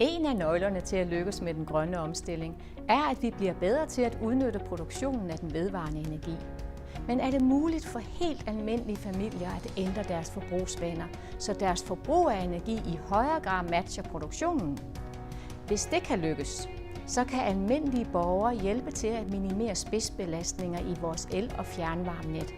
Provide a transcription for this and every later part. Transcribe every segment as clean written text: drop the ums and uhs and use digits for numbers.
En af nøglerne til at lykkes med den grønne omstilling er, at vi bliver bedre til at udnytte produktionen af den vedvarende energi. Men er det muligt for helt almindelige familier at ændre deres forbrugsvaner, så deres forbrug af energi i højere grad matcher produktionen? Hvis det kan lykkes, så kan almindelige borgere hjælpe til at minimere spidsbelastninger i vores el- og fjernvarmenet.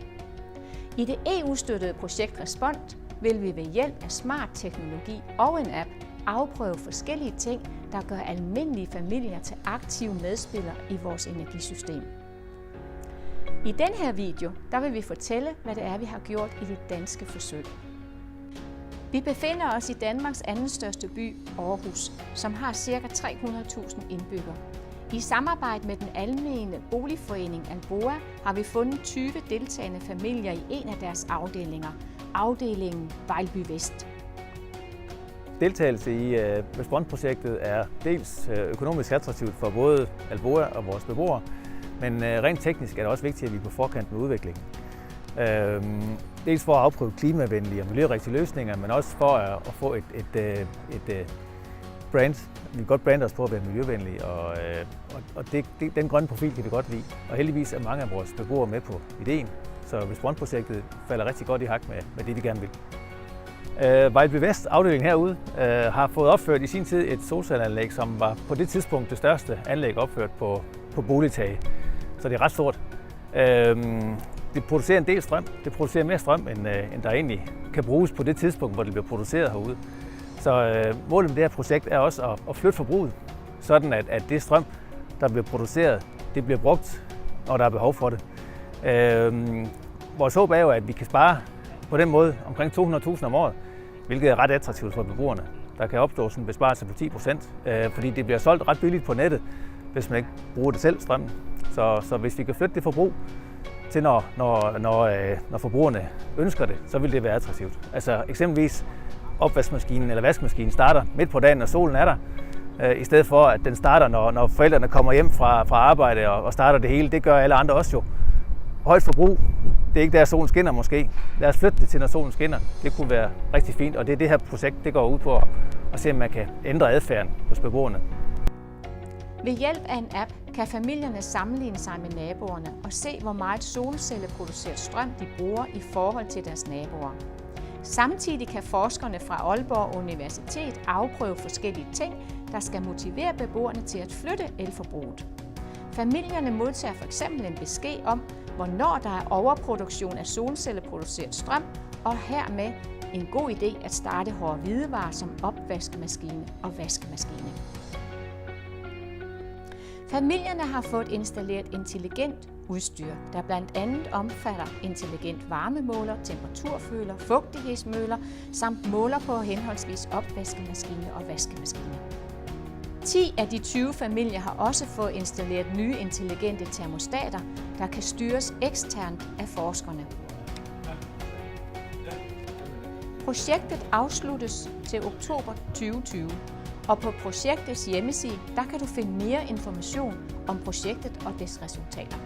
I det EU-støttede projekt Respond vil vi ved hjælp af smart teknologi og en app afprøve forskellige ting, der gør almindelige familier til aktive medspillere i vores energisystem. I den her video der vil vi fortælle, hvad det er, vi har gjort i det danske forsøg. Vi befinder os i Danmarks anden største by, Aarhus, som har ca. 300.000 indbyggere. I samarbejde med den almene boligforening Alboa har vi fundet 20 deltagende familier i en af deres afdelinger, afdelingen Vejlby Vest. Deltagelse i Respond-projektet er dels økonomisk attraktivt for både Alboa og vores beboere, men rent teknisk er det også vigtigt, at vi er på forkant med udviklingen. Dels for at afprøve klimavenlige og miljørigtige løsninger, men også for at få et brand. Vi kan godt brande os på at være miljøvenlige, og den grønne profil kan vi godt lide. Og heldigvis er mange af vores beboere med på ideen, så Respond-projektet falder rigtig godt i hak med det, vi gerne vil. Vejlby Vest, afdelingen herude, har fået opført i sin tid et solcelleanlæg, som var på det tidspunkt det største anlæg opført på boligtage. Så det er ret stort. Det producerer en del strøm. Det producerer mere strøm, end der egentlig kan bruges på det tidspunkt, hvor det bliver produceret herude. Så målet med det her projekt er også at flytte forbruget, sådan at det strøm, der bliver produceret, det bliver brugt, når der er behov for det. Vores håb er jo, at vi kan spare på den måde omkring 200.000 om året, hvilket er ret attraktivt for beboerne. Der kan opstå sådan en besparelse på 10%, fordi det bliver solgt ret billigt på nettet, hvis man ikke bruger det selv, strømmen. Så hvis vi kan flytte det forbrug til, når forbrugerne ønsker det, så vil det være attraktivt. Altså eksempelvis opvaskemaskinen eller vaskemaskinen starter midt på dagen, når solen er der, i stedet for at den starter, når forældrene kommer hjem fra arbejde og starter det hele. Det gør alle andre også jo. Højt forbrug, det er ikke der solen skinner måske. Lad os flytte det til, når solen skinner. Det kunne være rigtig fint, og det er det her projekt, det går ud på at se, om man kan ændre adfærden hos beboerne. Ved hjælp af en app kan familierne sammenligne sig med naboerne og se, hvor meget solcelleproduceret strøm de bruger i forhold til deres naboer. Samtidig kan forskerne fra Aalborg Universitet afprøve forskellige ting, der skal motivere beboerne til at flytte elforbruget. Familierne modtager f.eks. en besked om, hvornår der er overproduktion af solcelleproduceret strøm, og hermed en god idé at starte hårde hvidevarer som opvaskemaskine og vaskemaskine. Familierne har fået installeret intelligent udstyr, der blandt andet omfatter intelligent varmemåler, temperaturføler, fugtighedsmåler samt måler på henholdsvis opvaskemaskine og vaskemaskine. 10 af de 20 familier har også fået installeret nye intelligente termostater, der kan styres eksternt af forskerne. Projektet afsluttes til oktober 2020, og på projektets hjemmeside der kan du finde mere information om projektet og dets resultater.